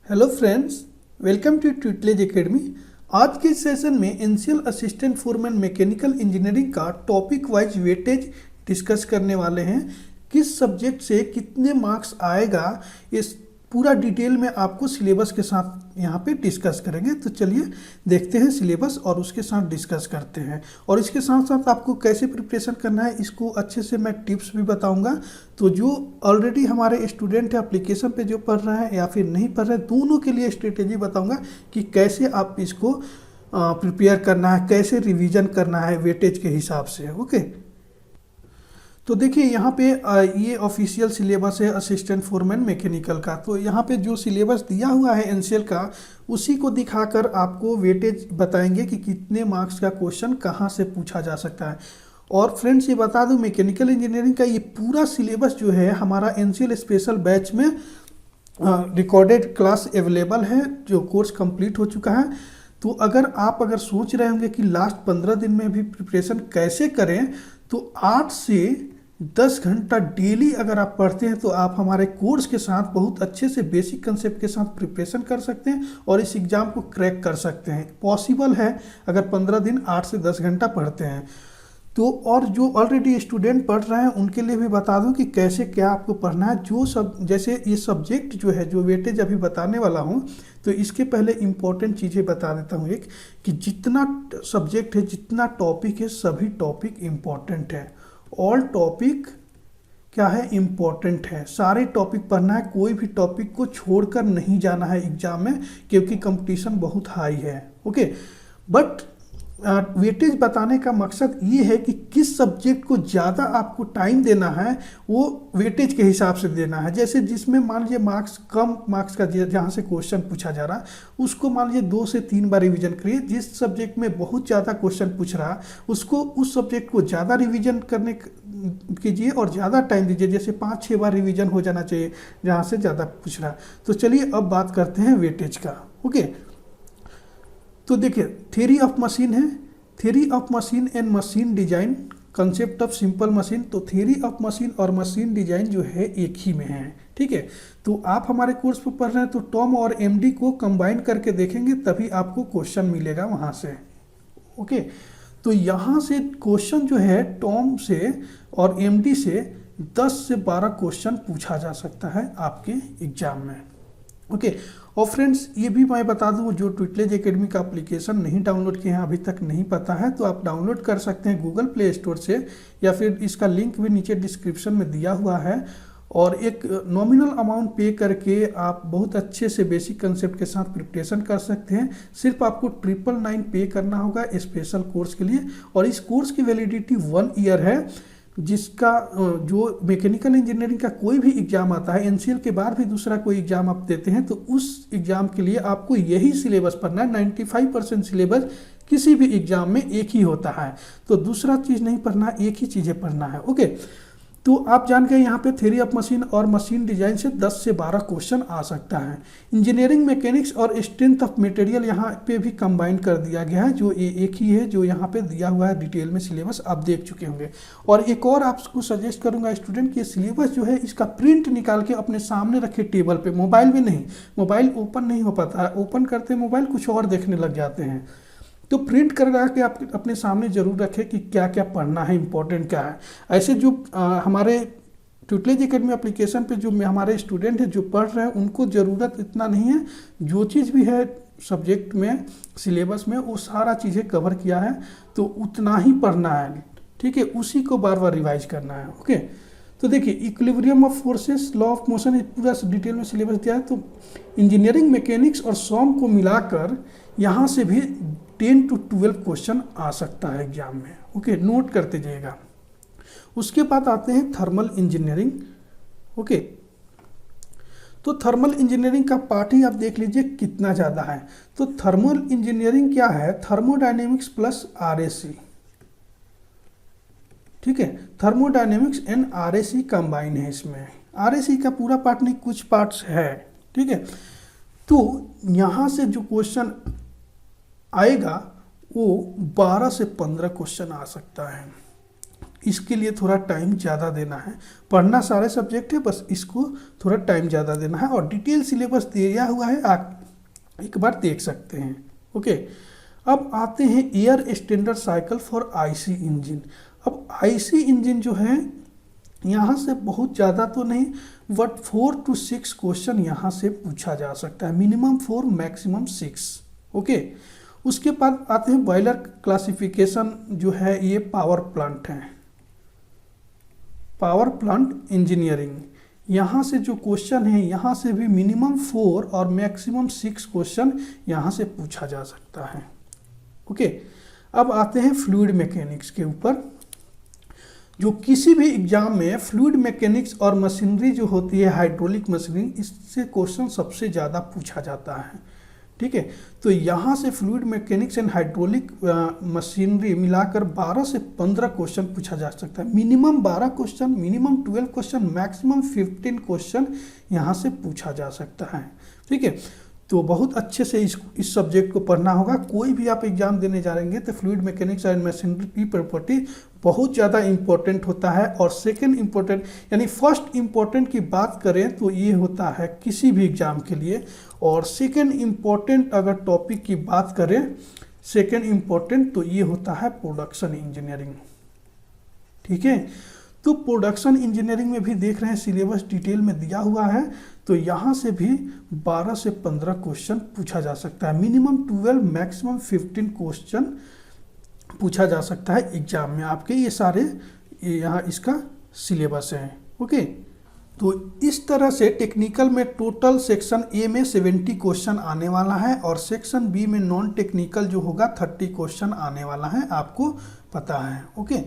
Hello friends, welcome to Tutelage academy. आज के session में NCL assistant foreman mechanical engineering का टॉपिक वाइज वेटेज डिस्कस करने वाले हैं। किस सब्जेक्ट से कितने मार्क्स आएगा इस पूरा डिटेल में आपको सिलेबस के साथ यहाँ पे डिस्कस करेंगे। तो चलिए देखते हैं सिलेबस और उसके साथ डिस्कस करते हैं। और इसके साथ साथ आपको कैसे प्रिपरेशन करना है इसको अच्छे से मैं टिप्स भी बताऊंगा। तो जो ऑलरेडी हमारे स्टूडेंट है एप्लीकेशन पे जो पढ़ रहे हैं या फिर नहीं पढ़ रहे हैं, दोनों के लिए स्ट्रेटेजी बताऊंगा कि कैसे आप इसको प्रिपेयर करना है, कैसे रिवीजन करना है वेटेज के हिसाब से। ओके, तो देखिए यहाँ पे ये ऑफिशियल सिलेबस है असिस्टेंट फोरमैन मैकेनिकल का। तो यहाँ पे जो सिलेबस दिया हुआ है एनसीएल का, उसी को दिखाकर आपको वेटेज बताएंगे कि कितने मार्क्स का क्वेश्चन कहाँ से पूछा जा सकता है। और फ्रेंड्स ये बता दूं, मैकेनिकल इंजीनियरिंग का ये पूरा सिलेबस जो है हमारा एनसीएल स्पेशल बैच में रिकॉर्डेड क्लास अवेलेबल है, जो कोर्स कंप्लीट हो चुका है। तो अगर सोच रहे होंगे कि लास्ट 15 दिन में भी प्रिपरेशन कैसे करें, तो 8 से 10 घंटा डेली अगर आप पढ़ते हैं तो आप हमारे कोर्स के साथ बहुत अच्छे से बेसिक कंसेप्ट के साथ प्रिपरेशन कर सकते हैं और इस एग्ज़ाम को क्रैक कर सकते हैं। पॉसिबल है अगर 15 दिन 8 से 10 घंटा पढ़ते हैं तो। और जो ऑलरेडी स्टूडेंट पढ़ रहे हैं उनके लिए भी बता दूं कि कैसे क्या आपको पढ़ना है। जो सब जैसे ये सब्जेक्ट जो है, जो वेटेज अभी बताने वाला हूं, तो इसके पहले इंपॉर्टेंट चीज़ें बता देता हूं एक, कि जितना सब्जेक्ट है, जितना टॉपिक है, सभी टॉपिक इम्पॉर्टेंट है। ऑल टॉपिक क्या है, इम्पॉर्टेंट है। सारे टॉपिक पढ़ना है, कोई भी टॉपिक को छोड़कर नहीं जाना है एग्जाम में, क्योंकि कंपटीशन बहुत हाई है। ओके, बट वेटेज बताने का मकसद ये है कि किस सब्जेक्ट को ज़्यादा आपको टाइम देना है, वो वेटेज के हिसाब से देना है। जैसे जिसमें मान लीजिए मार्क्स कम मार्क्स का जहाँ से क्वेश्चन पूछा जा रहा, उसको मान लीजिए 2 से 3 बार रिवीजन करिए। जिस सब्जेक्ट में बहुत ज़्यादा क्वेश्चन पूछ रहा, उसको उस सब्जेक्ट को ज़्यादा रिवीजन करने कीजिए और ज़्यादा टाइम दीजिए। जैसे 5-6 बार रिवीजन हो जाना चाहिए जहाँ से ज़्यादा पूछ रहा। तो चलिए अब बात करते हैं वेटेज का। ओके, तो देखिए थ्योरी ऑफ मशीन है, theory of machine and machine design, concept of simple machine. तो थ्योरी ऑफ मशीन और मशीन डिजाइन जो है एक ही में है, ठीक है। तो आप हमारे कोर्स पर पढ़ रहे हैं तो टॉम और एमडी को कंबाइन करके देखेंगे, तभी आपको क्वेश्चन मिलेगा वहाँ से। ओके, तो यहाँ से क्वेश्चन जो है टॉम से और एमडी से 10 से 12 क्वेश्चन पूछा जा सकता है आपके एग्जाम में। ओके, और फ्रेंड्स ये भी मैं बता दूं, जो ट्यूटलेज एकेडमी का एप्लीकेशन नहीं डाउनलोड किए हैं, अभी तक नहीं पता है, तो आप डाउनलोड कर सकते हैं गूगल प्ले स्टोर से, या फिर इसका लिंक भी नीचे डिस्क्रिप्शन में दिया हुआ है। और एक नॉमिनल अमाउंट पे करके आप बहुत अच्छे से बेसिक कंसेप्ट के साथ प्रिपरेशन कर सकते हैं। सिर्फ आपको 999 पे करना होगा स्पेशल कोर्स के लिए, और इस कोर्स की वैलिडिटी 1 ईयर है। जिसका जो मैकेनिकल इंजीनियरिंग का कोई भी एग्जाम आता है, एनसीएल के बाद भी दूसरा कोई एग्जाम आप देते हैं, तो उस एग्जाम के लिए आपको यही सिलेबस पढ़ना है। 95% सिलेबस किसी भी एग्जाम में एक ही होता है, तो दूसरा चीज़ नहीं पढ़ना, एक ही चीज़ें पढ़ना है। ओके, तो आप जान गए यहाँ पे थ्योरी ऑफ मशीन और मशीन डिजाइन से 10 से 12 क्वेश्चन आ सकता है। इंजीनियरिंग मैकेनिक्स और स्ट्रेंथ ऑफ मटेरियल यहाँ पे भी कंबाइन कर दिया गया है, जो एक ही है, जो यहाँ पे दिया हुआ है डिटेल में सिलेबस आप देख चुके होंगे। और एक और आपको सजेस्ट करूँगा स्टूडेंट कि सिलेबस जो है इसका प्रिंट निकाल के अपने सामने रखे टेबल पर, मोबाइल में नहीं। मोबाइल ओपन नहीं हो पाता है, ओपन करते मोबाइल कुछ और देखने लग जाते हैं। तो प्रिंट कर के आप अपने सामने जरूर रखें कि क्या क्या पढ़ना है, इंपॉर्टेंट क्या है। ऐसे जो हमारे ट्यूटलेज एकेडमी एप्लीकेशन पे जो हमारे स्टूडेंट हैं जो पढ़ रहे हैं, उनको ज़रूरत इतना नहीं है। जो चीज़ भी है सब्जेक्ट में, सिलेबस में, वो सारा चीज़ें कवर किया है, तो उतना ही पढ़ना है, ठीक है। उसी को बार बार रिवाइज करना है। ओके, तो देखिए equilibrium of forces, law of motion, पूरा डिटेल में सिलेबस दिया है। तो इंजीनियरिंग मैकेनिक्स और सॉम को मिलाकर यहाँ से भी 10 to 12 क्वेश्चन आ सकता है एग्जाम में। ओके, नोट करते जाइएगा। उसके बाद आते हैं थर्मल इंजीनियरिंग। ओके, तो थर्मल इंजीनियरिंग का पार्ट ही आप देख लीजिए कितना ज़्यादा है। तो थर्मल इंजीनियरिंग क्या है, थर्मोडायनेमिक्स प्लस आरएसी, ठीक है। थर्मोडायनेमिक्स एंड आरएसी कंबाइन है इसमें। आरएसी का पूरा पार्ट नहीं, कुछ पार्ट्स है, ठीक है। तो यहाँ से जो क्वेश्चन आएगा वो 12 से 15 क्वेश्चन आ सकता है। इसके लिए थोड़ा टाइम ज़्यादा देना है। पढ़ना सारे सब्जेक्ट है, बस इसको थोड़ा टाइम ज़्यादा देना है। और डिटेल सिलेबस दिया हुआ है, आप एक बार देख सकते हैं। ओके, अब आते हैं air standard cycle for IC engine. अब आईसी इंजन जो है यहाँ से बहुत ज़्यादा तो नहीं, बट 4 to 6 क्वेश्चन यहाँ से पूछा जा सकता है, मिनिमम 4 मैक्सिमम 6। ओके, उसके बाद आते हैं बॉयलर क्लासिफिकेशन जो है, ये पावर प्लांट है, पावर प्लांट इंजीनियरिंग। यहाँ से जो क्वेश्चन है, यहाँ से भी मिनिमम 4 और मैक्सिमम 6 क्वेश्चन यहाँ से पूछा जा सकता है। ओके, अब आते हैं फ्लूइड मैकेनिक्स के ऊपर। जो किसी भी एग्जाम में फ्लूइड मैकेनिक्स और मशीनरी जो होती है, हाइड्रोलिक मशीनरी, इससे क्वेश्चन सबसे ज़्यादा पूछा जाता है। ठीक है, तो यहाँ से fluid mechanics and hydraulic machinery मिलाकर 12 से 15 क्वेश्चन पूछा जा सकता है। Minimum 12 question, minimum 12 question, maximum 15 question यहाँ से पूछा जा सकता है। ठीक है, तो बहुत अच्छे से इस सब्जेक्ट को पढ़ना होगा। कोई भी आप एग्जाम देने जा रहे हैं तो फ्लूइड मैकेनिक्स एंड मशीनरी की प्रॉपर्टी बहुत ज़्यादा इंपॉर्टेंट होता है। और सेकंड इंपॉर्टेंट, यानी फर्स्ट इंपॉर्टेंट की बात करें तो ये होता है किसी भी एग्जाम के लिए, और सेकंड इंपॉर्टेंट अगर टॉपिक की बात करें, सेकंड इंपॉर्टेंट तो ये होता है प्रोडक्शन इंजीनियरिंग। ठीक है, तो प्रोडक्शन इंजीनियरिंग में भी देख रहे हैं सिलेबस डिटेल में दिया हुआ है, तो यहाँ से भी 12 से 15 क्वेश्चन पूछा जा सकता है। मिनिमम 12 मैक्सिमम 15 क्वेश्चन पूछा जा सकता है एग्जाम में आपके। ये सारे यहाँ इसका सिलेबस है। ओके, तो इस तरह से टेक्निकल में टोटल सेक्शन ए में 70 क्वेश्चन आने वाला है, और सेक्शन बी में नॉन टेक्निकल जो होगा 30 क्वेश्चन आने वाला है, आपको पता है। ओके,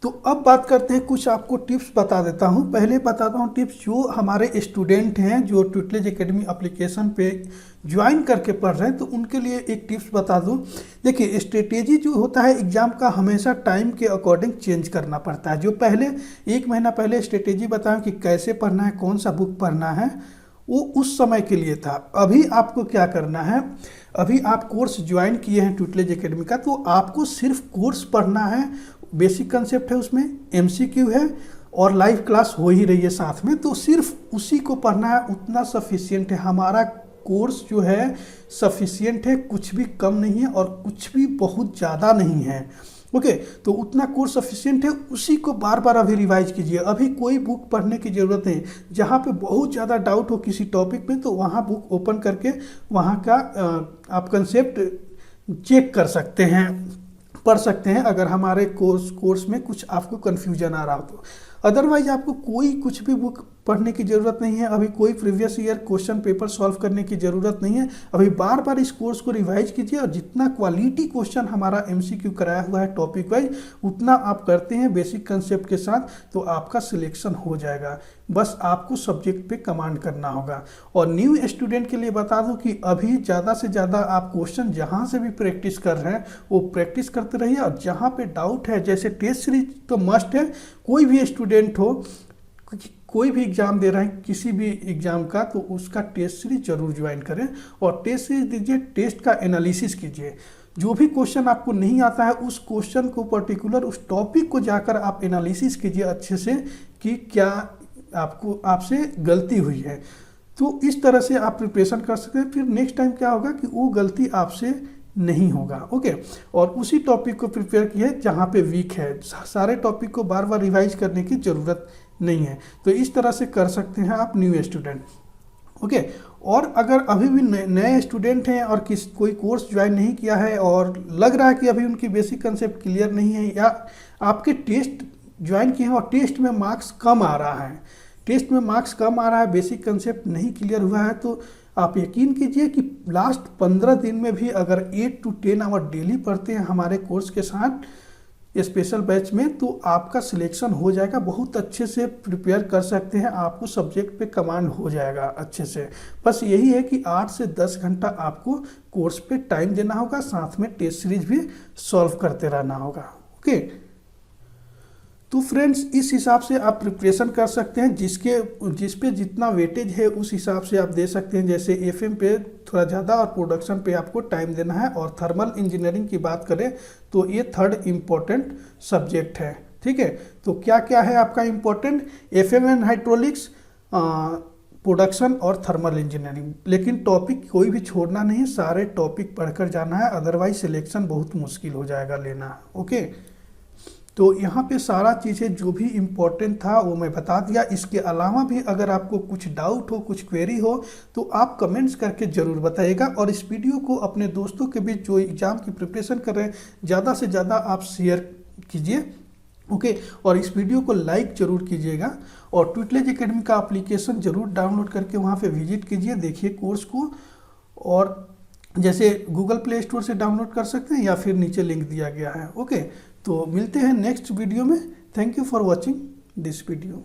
तो अब बात करते हैं, कुछ आपको टिप्स बता देता हूं। पहले बताता हूं टिप्स, जो हमारे स्टूडेंट हैं जो ट्यूटलेज एकेडमी एप्लीकेशन पे ज्वाइन करके पढ़ रहे हैं, तो उनके लिए एक टिप्स बता दूं। देखिए, स्ट्रेटेजी जो होता है एग्जाम का, हमेशा टाइम के अकॉर्डिंग चेंज करना पड़ता है। जो पहले 1 महीना पहले स्ट्रेटेजी बताया कि कैसे पढ़ना है, कौन सा बुक पढ़ना है, वो उस समय के लिए था। अभी आपको क्या करना है, अभी आप कोर्स ज्वाइन किए हैं ट्यूटलेज एकेडमी का, तो आपको सिर्फ कोर्स पढ़ना है। बेसिक कंसेप्ट है, उसमें MCQ है और लाइव क्लास हो ही रही है साथ में, तो सिर्फ उसी को पढ़ना है, उतना सफिशियंट है। हमारा कोर्स जो है सफिशियंट है, कुछ भी कम नहीं है और कुछ भी बहुत ज़्यादा नहीं है। ओके, तो उतना कोर्स सफिशियंट है, उसी को बार बार अभी रिवाइज कीजिए। अभी कोई बुक पढ़ने की ज़रूरत नहीं। जहाँ पे बहुत ज़्यादा डाउट हो किसी टॉपिक में, तो वहाँ बुक ओपन करके वहाँ का आप कंसेप्ट चेक कर सकते हैं, पढ़ सकते हैं, अगर हमारे कोर्स में कुछ आपको कन्फ्यूजन आ रहा हो तो। अदरवाइज आपको कोई कुछ भी बुक पढ़ने की ज़रूरत नहीं है। अभी कोई previous year question paper solve करने की ज़रूरत नहीं है। अभी बार बार इस कोर्स को रिवाइज कीजिए, और जितना क्वालिटी क्वेश्चन हमारा MCQ कराया हुआ है टॉपिक वाइज, उतना आप करते हैं बेसिक कंसेप्ट के साथ, तो आपका सिलेक्शन हो जाएगा। बस आपको सब्जेक्ट पे कमांड करना होगा। और न्यू स्टूडेंट के लिए बता दूं कि अभी ज़्यादा से ज़्यादा आप क्वेश्चन जहाँ से भी प्रैक्टिस कर रहे हैं वो प्रैक्टिस करते रहिए, और जहाँ पे डाउट है, जैसे टेस्ट सीरीज तो मस्ट है, कोई भी स्टूडेंट हो, कोई भी एग्जाम दे रहे हैं किसी भी एग्जाम का, तो उसका टेस्ट सीरीज जरूर ज्वाइन करें और टेस्ट सीरीज दीजिए, टेस्ट का एनालिसिस कीजिए। जो भी क्वेश्चन आपको नहीं आता है, उस क्वेश्चन को पर्टिकुलर उस टॉपिक को जाकर आप एनालिसिस कीजिए अच्छे से, कि क्या आपसे गलती हुई है। तो इस तरह से आप प्रिपरेशन कर सकते हैं। फिर नेक्स्ट टाइम क्या होगा कि वो गलती आपसे नहीं होगा। ओके, और उसी टॉपिक को प्रिपेयर किए जहाँ पे वीक है। सारे टॉपिक को बार बार रिवाइज करने की ज़रूरत नहीं है। तो इस तरह से कर सकते हैं आप न्यू स्टूडेंट। ओके, और अगर अभी भी नए स्टूडेंट हैं और कोई कोर्स ज्वाइन नहीं किया है और लग रहा है कि अभी उनकी बेसिक कंसेप्ट क्लियर नहीं है, या आपके टेस्ट ज्वाइन किए हैं और टेस्ट में मार्क्स कम आ रहा है, बेसिक कंसेप्ट नहीं क्लियर हुआ है, तो आप यकीन कीजिए कि लास्ट 15 दिन में भी अगर 8 to 10 आवर डेली पढ़ते हैं हमारे कोर्स के साथ स्पेशल बैच में, तो आपका सिलेक्शन हो जाएगा। बहुत अच्छे से प्रिपेयर कर सकते हैं, आपको सब्जेक्ट पे कमांड हो जाएगा अच्छे से। बस यही है कि 8 से 10 घंटा आपको कोर्स पे टाइम देना होगा, साथ में टेस्ट सीरीज भी सॉल्व करते रहना होगा। ओके, तो फ्रेंड्स, इस हिसाब से आप प्रिपरेशन कर सकते हैं। जिस पे जितना वेटेज है उस हिसाब से आप दे सकते हैं। जैसे FM पे थोड़ा ज़्यादा और प्रोडक्शन पे आपको टाइम देना है। और थर्मल इंजीनियरिंग की बात करें तो ये 3rd इम्पोर्टेंट सब्जेक्ट है ठीक है। तो क्या क्या है आपका important, FM and hydraulics, production और थर्मल इंजीनियरिंग। लेकिन टॉपिक कोई भी छोड़ना नहीं, सारे टॉपिक पढ़कर जाना है, अदरवाइज सिलेक्शन बहुत मुश्किल हो जाएगा लेना। ओके, तो यहाँ पे सारा चीज़ें जो भी इम्पोर्टेंट था वो मैं बता दिया। इसके अलावा भी अगर आपको कुछ डाउट हो, कुछ क्वेरी हो, तो आप कमेंट्स करके ज़रूर बताइएगा। और इस वीडियो को अपने दोस्तों के बीच जो एग्ज़ाम की प्रिपरेशन कर रहे हैं ज़्यादा से ज़्यादा आप शेयर कीजिए। ओके, और इस वीडियो को लाइक जरूर कीजिएगा और ट्विटलेज एकेडमी का एप्लीकेशन जरूर डाउनलोड करके वहाँ पे विजिट कीजिए, देखिए कोर्स को। और जैसे गूगल प्ले स्टोर से डाउनलोड कर सकते हैं या फिर नीचे लिंक दिया गया है। ओके, तो मिलते हैं नेक्स्ट वीडियो में। Thank you for watching this video.